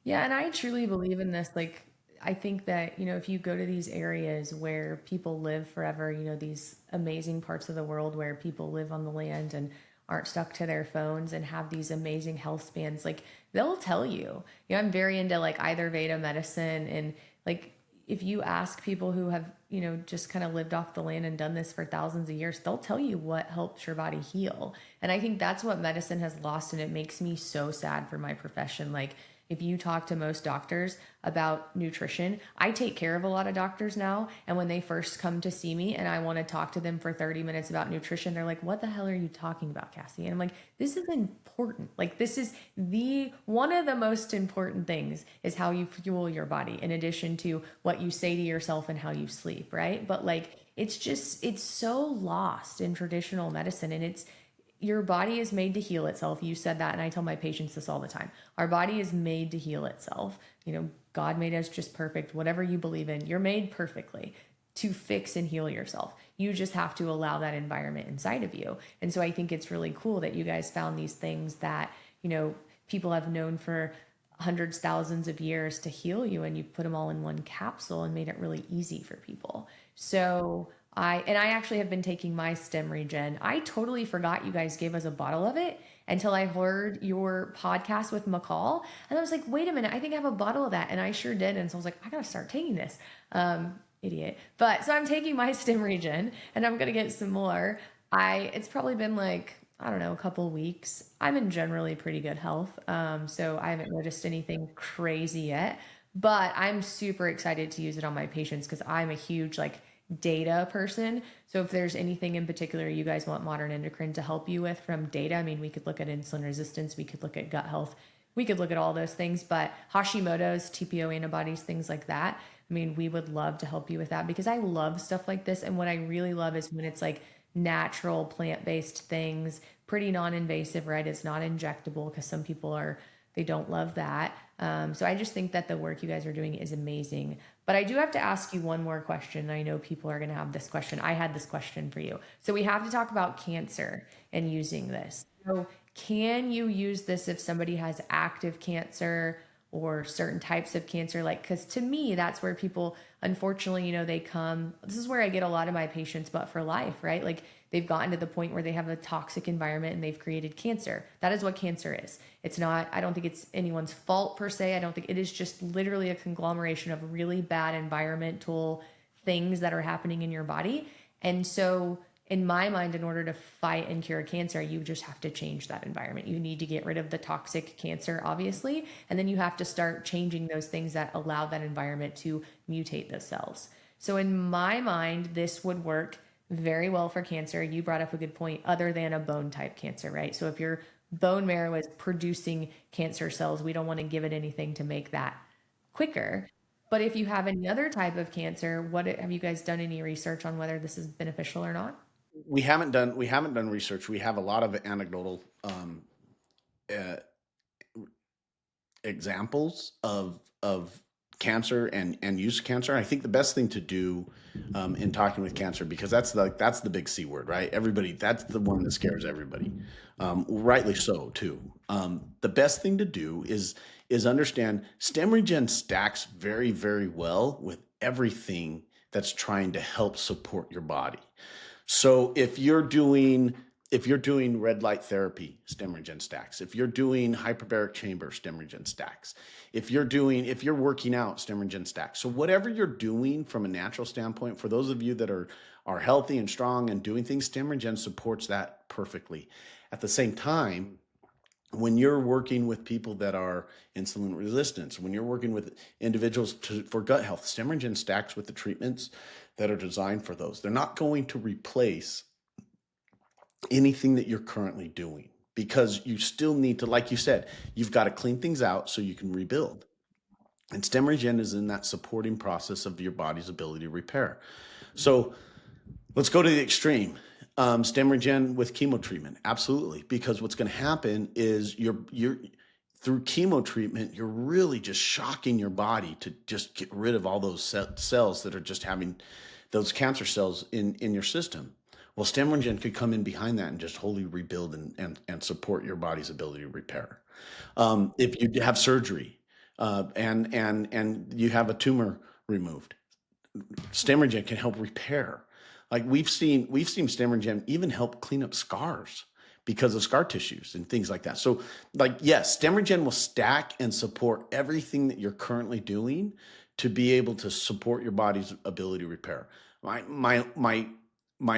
Yeah, and I truly believe in this. Like, I think that, if you go to these areas where people live forever, these amazing parts of the world where people live on the land and aren't stuck to their phones and have these amazing health spans, like, they'll tell you. I'm very into like Ayurveda medicine. And like, if you ask people who have, just kind of lived off the land and done this for thousands of years, they'll tell you what helps your body heal. And I think that's what medicine has lost. And it makes me so sad for my profession. Like, if you talk to most doctors about nutrition, I take care of a lot of doctors now. And when they first come to see me and I want to talk to them for 30 minutes about nutrition, they're like, what the hell are you talking about, Cassie? And I'm like, this is important. Like, this is one of the most important things is how you fuel your body, in addition to what you say to yourself and how you sleep, right? But like, it's so lost in traditional medicine, and your body is made to heal itself. You said that, and I tell my patients this all the time. Our body is made to heal itself. God made us just perfect. Whatever you believe in, you're made perfectly to fix and heal yourself. You just have to allow that environment inside of you. And so I think it's really cool that you guys found these things that, people have known for hundreds, thousands of years to heal you, and you put them all in one capsule and made it really easy for people. So I actually have been taking my Stemregen. I totally forgot you guys gave us a bottle of it until I heard your podcast with McCall. And I was like, wait a minute, I think I have a bottle of that. And I sure did. And so I was like, I gotta start taking this. Idiot. But so I'm taking my Stemregen and I'm gonna get some more. It's probably been like, I don't know, a couple weeks. I'm in generally pretty good health. So I haven't noticed anything crazy yet. But I'm super excited to use it on my patients because I'm a huge like data person. So if there's anything in particular you guys want Modern Endocrine to help you with from data, I mean, we could look at insulin resistance, we could look at gut health, we could look at all those things, but Hashimoto's, TPO antibodies, things like that. I mean, we would love to help you with that because I love stuff like this. And what I really love is when it's like natural plant-based things, pretty non-invasive, right? It's not injectable because some people they don't love that. So I just think that the work you guys are doing is amazing. But I do have to ask you one more question. I know people are going to have this question. I had this question for you. So we have to talk about cancer and using this. So can you use this if somebody has active cancer or certain types of cancer? Like, because to me, that's where people, unfortunately, they come. This is where I get a lot of my patients, but for life, right? Like, they've gotten to the point where they have a toxic environment and they've created cancer. That is what cancer is. It's not, I don't think it's anyone's fault per se. I don't think it is just literally a conglomeration of really bad environmental things that are happening in your body. And so, in my mind, in order to fight and cure cancer, you just have to change that environment. You need to get rid of the toxic cancer, obviously, and then you have to start changing those things that allow that environment to mutate those cells. So, in my mind, this would work very well for cancer. You brought up a good point, other than a bone type cancer, right? So, if your bone marrow is producing cancer cells, we don't want to give it anything to make that quicker. But if you have any other type of cancer, have you guys done any research on whether this is beneficial or not? We haven't done research. We have a lot of anecdotal uh, examples of cancer and use of cancer. I think the best thing to do in talking with cancer, because that's the big C word, right? Everybody, that's the one that scares everybody, rightly so too. The best thing to do is understand Stemregen stacks very, very well with everything that's trying to help support your body. So if you're doing red light therapy, Stemregen stacks. If you're doing hyperbaric chamber, Stemregen stacks. If you're working out, Stemregen stacks. So whatever you're doing from a natural standpoint, for those of you that are healthy and strong and doing things, Stemregen supports that perfectly. At the same time, when you're working with people that are insulin resistant, when you're working with individuals for gut health, Stemregen stacks with the treatments that are designed for those. They're not going to replace anything that you're currently doing, because you still need to, like you said, you've got to clean things out so you can rebuild. And Stemregen is in that supporting process of your body's ability to repair. So let's go to the extreme. Stemregen with chemo treatment, absolutely, because what's going to happen is through chemo treatment, you're really just shocking your body to just get rid of all those cells that are just having those cancer cells in your system. Well, Stemregen could come in behind that and just wholly rebuild and support your body's ability to repair. If you have surgery and you have a tumor removed, Stemregen can help repair. Like we've seen Stemregen even help clean up scars because of scar tissues and things like that. So, like, yes, Stemregen will stack and support everything that you're currently doing to be able to support your body's ability to repair. My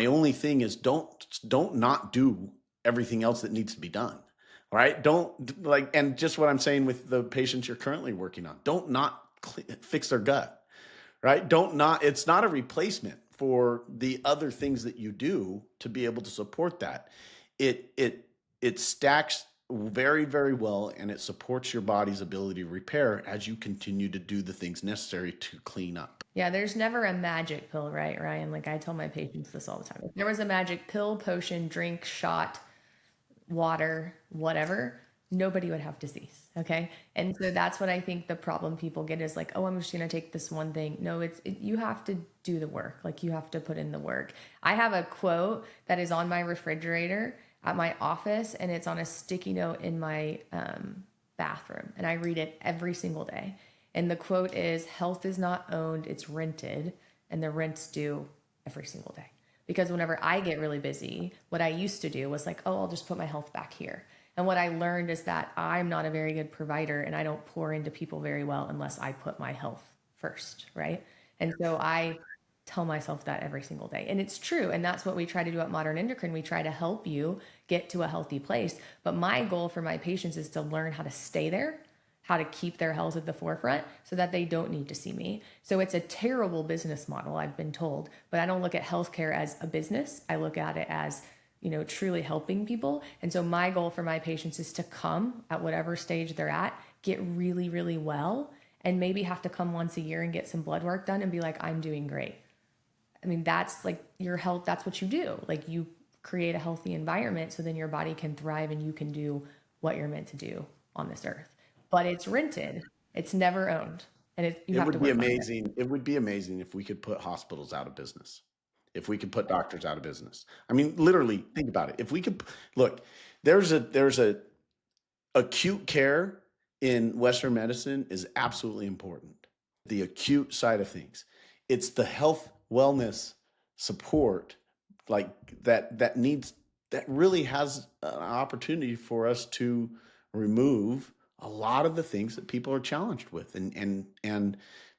only thing is don't not do everything else that needs to be done. All right, don't like, and just what I'm saying with the patients you're currently working on, don't not fix their gut, right? Don't not, it's not a replacement for the other things that you do to be able to support that. It stacks very, very well, and it supports your body's ability to repair as you continue to do the things necessary to clean up. Yeah, there's never a magic pill, right, Ryan? Like I tell my patients this all the time. If there was a magic pill, potion, drink, shot, water, whatever, nobody would have disease. Okay. And so that's what I think the problem people get is like, oh, I'm just going to take this one thing. No, you have to do the work. Like you have to put in the work. I have a quote that is on my refrigerator at my office, and it's on a sticky note in my bathroom. And I read it every single day. And the quote is, health is not owned, it's rented, and the rent's due every single day. Because whenever I get really busy, what I used to do was like, oh, I'll just put my health back here. And what I learned is that I'm not a very good provider, and I don't pour into people very well unless I put my health first, right? And so I tell myself that every single day. And it's true. And that's what we try to do at Modern Endocrine. We try to help you get to a healthy place. But my goal for my patients is to learn how to stay there, how to keep their health at the forefront so that they don't need to see me. So it's a terrible business model, I've been told, but I don't look at healthcare as a business. I look at it as, truly helping people. And so my goal for my patients is to come at whatever stage they're at, get really, really well, and maybe have to come once a year and get some blood work done and be like, I'm doing great. I mean, that's like your health. That's what you do. Like you create a healthy environment so then your body can thrive and you can do what you're meant to do on this earth. But it's rented. It's never owned. And you It have to would be work on it. amazing. It would be amazing if we could put hospitals out of business. If we could put doctors out of business. I mean, literally, think about it. If we could look, there's a acute care in Western medicine is absolutely important. The acute side of things. It's the health wellness support like that really has an opportunity for us to remove a lot of the things that people are challenged with. And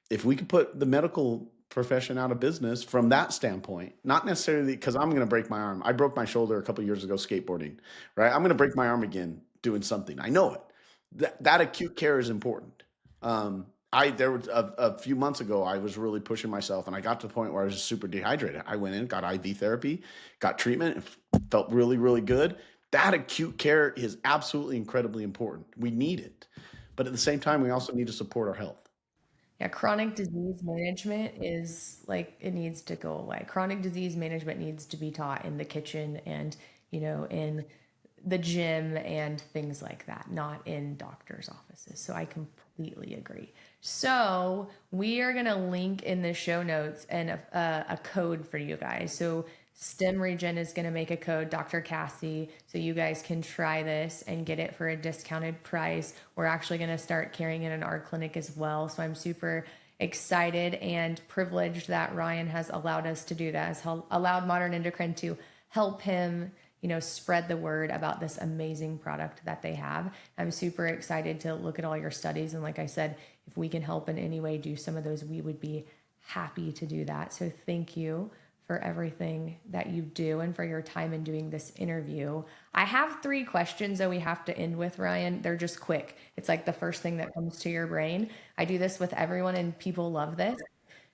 if we could put the medical profession out of business from that standpoint, not necessarily because I'm going to break my arm. I broke my shoulder a couple of years ago skateboarding, right? I'm going to break my arm again doing something. I know it. That acute care is important. There was a few months ago, I was really pushing myself, and I got to the point where I was just super dehydrated. I went in, got IV therapy, got treatment, felt really, really good. That acute care is absolutely incredibly important. We need it, but at the same time, we also need to support our health. Yeah, chronic disease management is like it needs to go away. Chronic disease management needs to be taught in the kitchen and, in the gym and things like that, not in doctors' offices. So I completely agree. So we are going to link in the show notes and a code for you guys. So Stemregen is going to make a code, Dr. Cassie, so you guys can try this and get it for a discounted price. We're actually going to start carrying it in our clinic as well. So I'm super excited and privileged that Ryan has allowed us to do that, has allowed Modern Endocrine to help him, spread the word about this amazing product that they have. I'm super excited to look at all your studies. And like I said, if we can help in any way do some of those, we would be happy to do that. So thank you for everything that you do and for your time in doing this interview. I have 3 questions that we have to end with, Ryan. They're just quick. It's like the first thing that comes to your brain. I do this with everyone and people love this.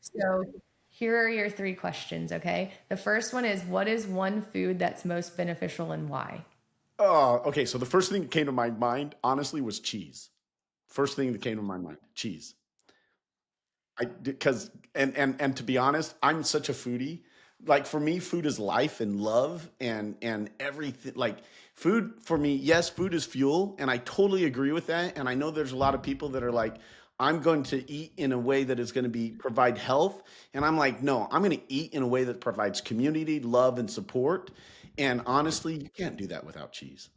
So here are your 3 questions, okay? The first one is, what is one food that's most beneficial and why? Oh, okay. So the first thing that came to my mind, honestly, was cheese. First thing that came to my mind, cheese. Because and to be honest, I'm such a foodie. Like for me, food is life and love and everything. Like food for me, yes, food is fuel, and I totally agree with that. And I know there's a lot of people that are like, I'm going to eat in a way that is going to be provide health, and I'm like, no, I'm going to eat in a way that provides community, love, and support. And honestly, you can't do that without cheese.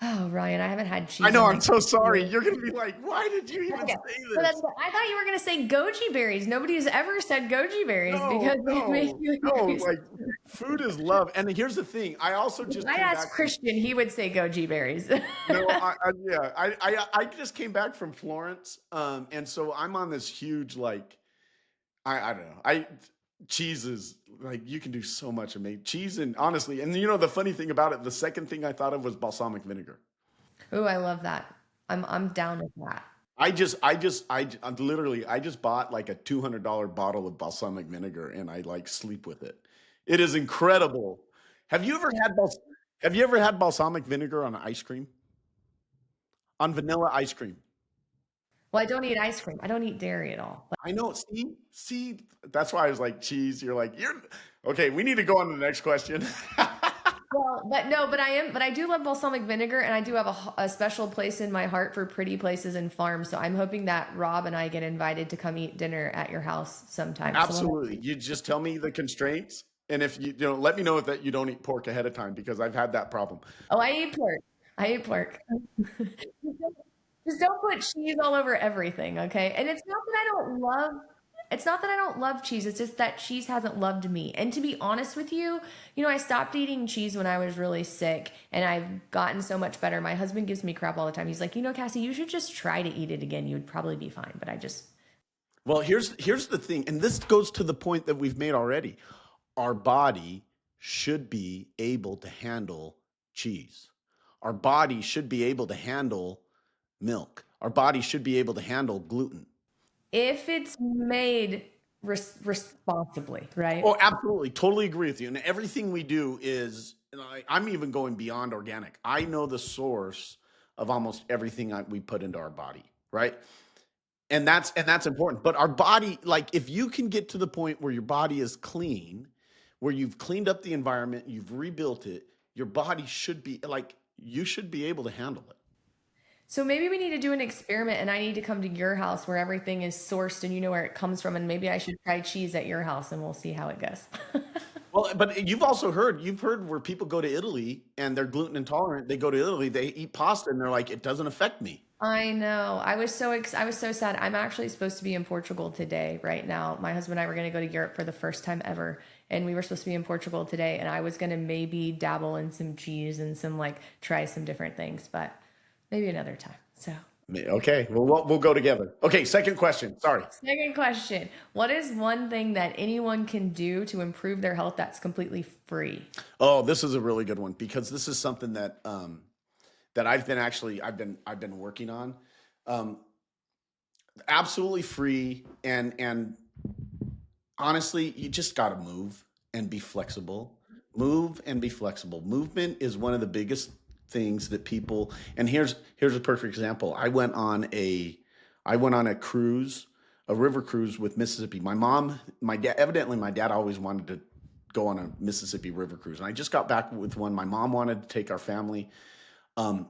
Oh, Ryan, I haven't had I cheese know, in I'm like so sorry. years. You're going to be like, why did you even Okay. say But this? I thought you were going to say goji berries. Nobody's ever said goji berries No, because they make no, you no. very Like food is love. And here's the thing. I also If just I came asked back from Christian, he would say goji berries. no, yeah, I just came back from Florence, and so I'm on this huge like I don't know. Cheese is like you can do so much amazing cheese and honestly, and you know the funny thing about it, the second thing I thought of was balsamic vinegar. Ooh, I love that. I'm down with that. Literally I just bought like a $200 bottle of balsamic vinegar and I like sleep with it. It is incredible. Have you ever had have you ever had balsamic vinegar on ice cream? On vanilla ice cream? Well, I don't eat ice cream. I don't eat dairy at all. I know. See, that's why I was like, cheese. You're like, you're okay. We need to go on to the next question. Well, but I do love balsamic vinegar, and I do have a special place in my heart for pretty places and farms. So I'm hoping that Rob and I get invited to come eat dinner at your house sometime. So we'll Absolutely. You just tell me the constraints, and if you don't, let me know that you don't eat pork ahead of time because I've had that problem. oh, I eat pork. I eat pork. Just don't put cheese all over everything, okay? And it's not that I don't love cheese. It's just that cheese hasn't loved me. And to be honest with you, I stopped eating cheese when I was really sick and I've gotten so much better. My husband gives me crap all the time. He's like, Cassie, you should just try to eat it again. You would probably be fine. But I just Well, here's the thing, and this goes to the point that we've made already. Our body should be able to handle cheese. Our body should be able to handle milk. Our body should be able to handle gluten. if it's made responsibly, right? Oh, absolutely. Totally agree with you. And everything we do is, and I'm even going beyond organic. I know the source of almost everything we put into our body, right? And that's important. But our body, like if you can get to the point where your body is clean, where you've cleaned up the environment, you've rebuilt it, your body should be like you should be able to handle it. So maybe we need to do an experiment and I need to come to your house where everything is sourced and you know where it comes from. And maybe I should try cheese at your house and we'll see how it goes. Well, but you've heard where people go to Italy and they're gluten intolerant. They go to Italy, they eat pasta, and they're like, it doesn't affect me. I know. I was so sad. I'm actually supposed to be in Portugal today, right now. My husband and I were going to go to Europe for the first time ever, and we were supposed to be in Portugal today, and I was going to maybe dabble in some cheese and some like try some different things, but maybe another time. So, Okay, well, we'll go together. Okay, second question. Sorry. second question. What is one thing that anyone can do to improve their health that's completely free? Oh, this is a really good one because this is something that that I've been working on. Um, Absolutely free and honestly, you just got to move and be flexible. Move and be flexible. Movement is one of the biggest things that people. And here's a perfect example. I went on a cruise, a river cruise with Mississippi. My dad, evidently my dad always wanted to go on a Mississippi river cruise, and I just got back with one. My mom wanted to take our family.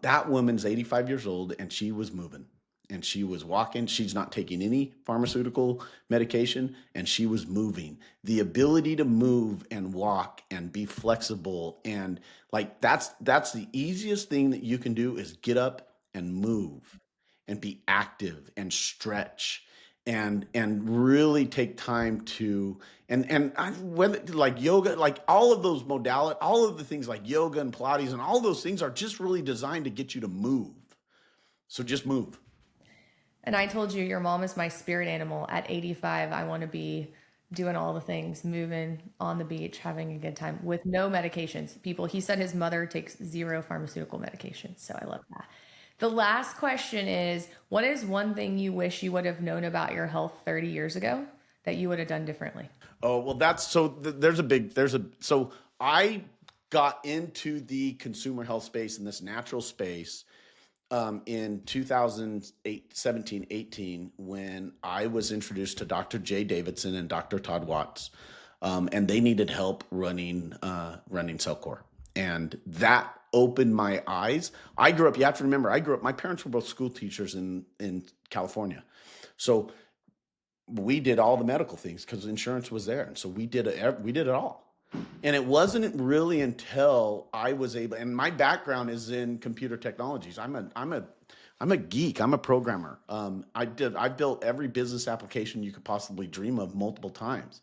That woman's 85 years old and she was moving and she was walking. She's not taking any pharmaceutical medication and she was moving. The ability to move and walk and be flexible and like that's the easiest thing that you can do is get up and move and be active and stretch and really take time to whether like yoga, like all of those modality, all of the things like yoga and Pilates and all those things are just really designed to get you to move. So just move. And I told you your mom is my spirit animal. At 85, I want to be doing all the things, moving on the beach, having a good time with no medications. He said his mother takes zero pharmaceutical medications. So I love that. The last question is, what is one thing you wish you would have known about your health 30 years ago that you would have done differently? Oh, well, that's so so I got into the consumer health space in this natural space in 2008, 17, 18, when I was introduced to Dr. Jay Davidson and Dr. Todd Watts, and they needed help running Cellcore. And that opened my eyes. You have to remember, my parents were both school teachers in California. So we did all the medical things because insurance was there. And so we did it all. And it wasn't really until I was able, and my background is in computer technologies. I'm a geek. I'm a programmer. I built every business application you could possibly dream of multiple times.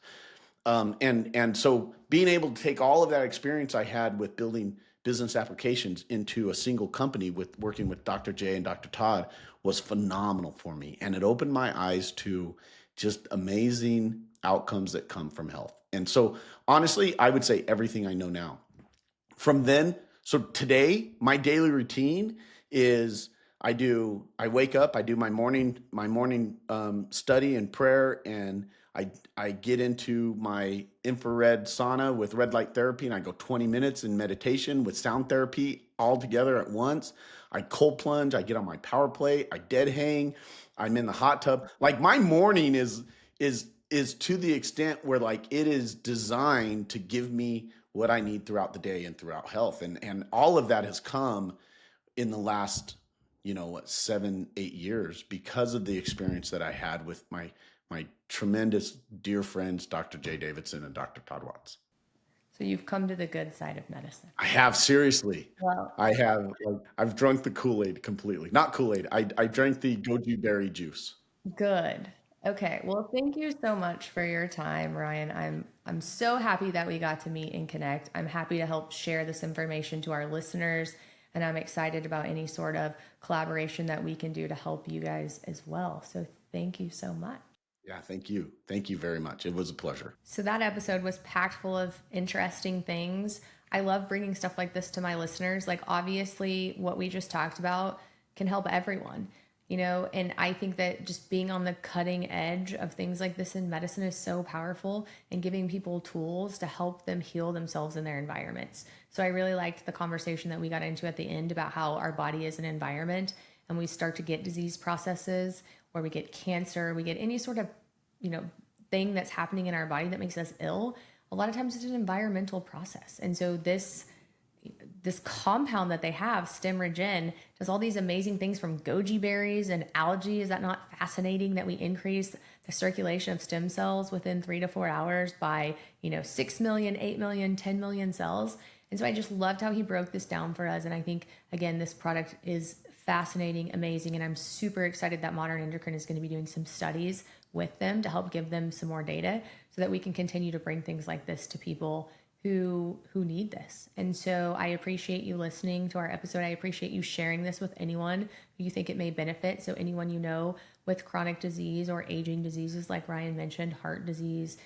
And so being able to take all of that experience I had with building business applications into a single company with working with Dr. J and Dr. Todd was phenomenal for me. And it opened my eyes to just amazing outcomes that come from health. And so honestly, I would say everything I know now. From then, so today, my daily routine is I wake up, I do my morning study and prayer, and I get into my infrared sauna with red light therapy, and I go 20 minutes in meditation with sound therapy all together at once. I cold plunge, I get on my power plate, I dead hang, I'm in the hot tub. Like my morning is to the extent where like it is designed to give me what I need throughout the day and throughout health. And all of that has come in the last, 7-8 years because of the experience that I had with my tremendous dear friends, Dr. J. Davidson and Dr. Todd Watts. So you've come to the good side of medicine. I have, seriously. Well, I have. I've drunk the Kool-Aid completely. Not Kool-Aid. I drank the goji berry juice. good. Okay. Well, thank you so much for your time, Ryan. I'm so happy that we got to meet and connect. I'm happy to help share this information to our listeners, and I'm excited about any sort of collaboration that we can do to help you guys as well. So thank you so much. Yeah, thank you. Thank you very much. It was a pleasure. So that episode was packed full of interesting things. I love bringing stuff like this to my listeners. Like obviously what we just talked about can help everyone, and I think that just being on the cutting edge of things like this in medicine is so powerful, and giving people tools to help them heal themselves in their environments. So I really liked the conversation that we got into at the end about how our body is an environment, and we start to get disease processes, or we get cancer, we get any sort of, thing that's happening in our body that makes us ill. A lot of times it's an environmental process. And so this compound that they have, Stemregen, does all these amazing things from goji berries and algae. Is that not fascinating that we increase the circulation of stem cells within 3 to 4 hours by, 6 million, 8 million, 10 million cells? And so I just loved how he broke this down for us. And I think, again, this product is fascinating, amazing, and I'm super excited that Modern Endocrine is going to be doing some studies with them to help give them some more data so that we can continue to bring things like this to people who need this. And so I appreciate you listening to our episode. I appreciate you sharing this with anyone who you think it may benefit. So anyone with chronic disease or aging diseases, like Ryan mentioned, heart disease,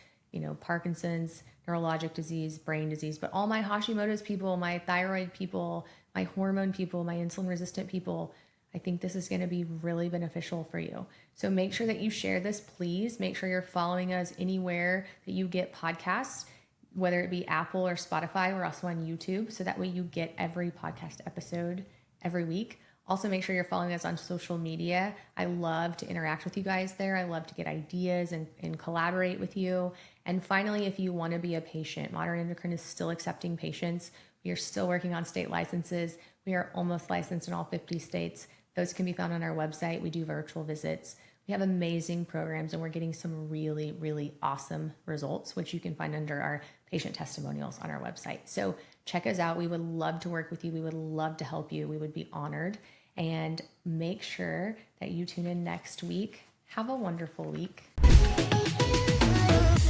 Parkinson's, neurologic disease, brain disease, but all my Hashimoto's people, my thyroid people, my hormone people, my insulin resistant people, I think this is going to be really beneficial for you. So make sure that you share this, please. Make sure you're following us anywhere that you get podcasts, whether it be Apple or Spotify. We're also on YouTube, so that way you get every podcast episode every week. Also, make sure you're following us on social media. I love to interact with you guys there. I love to get ideas and collaborate with you. And finally, if you want to be a patient, Modern Endocrine is still accepting patients. We are still working on state licenses. We are almost licensed in all 50 states. Those can be found on our website. We do virtual visits. We have amazing programs, and we're getting some really, really awesome results, which you can find under our patient testimonials on our website. So check us out. We would love to work with you. We would love to help you. We would be honored. And make sure that you tune in next week. Have a wonderful week.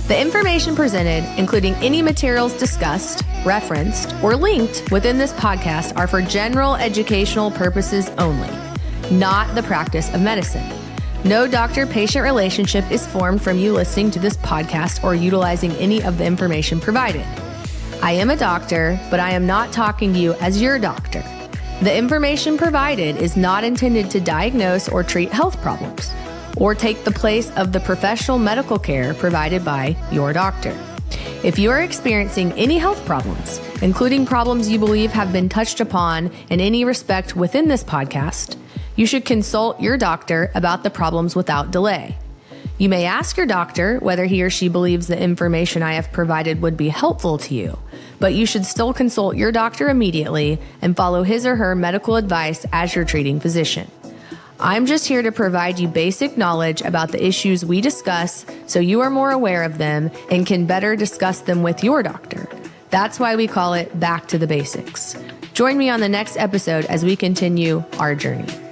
The information presented, including any materials discussed, referenced, or linked within this podcast, are for general educational purposes only, not the practice of medicine. No doctor-patient relationship is formed from you listening to this podcast or utilizing any of the information provided. I am a doctor, but I am not talking to you as your doctor. The information provided is not intended to diagnose or treat health problems, or take the place of the professional medical care provided by your doctor. If you are experiencing any health problems, including problems you believe have been touched upon in any respect within this podcast, you should consult your doctor about the problems without delay. You may ask your doctor whether he or she believes the information I have provided would be helpful to you, but you should still consult your doctor immediately and follow his or her medical advice as your treating physician. I'm just here to provide you basic knowledge about the issues we discuss so you are more aware of them and can better discuss them with your doctor. That's why we call it Back to the Basics. Join me on the next episode as we continue our journey.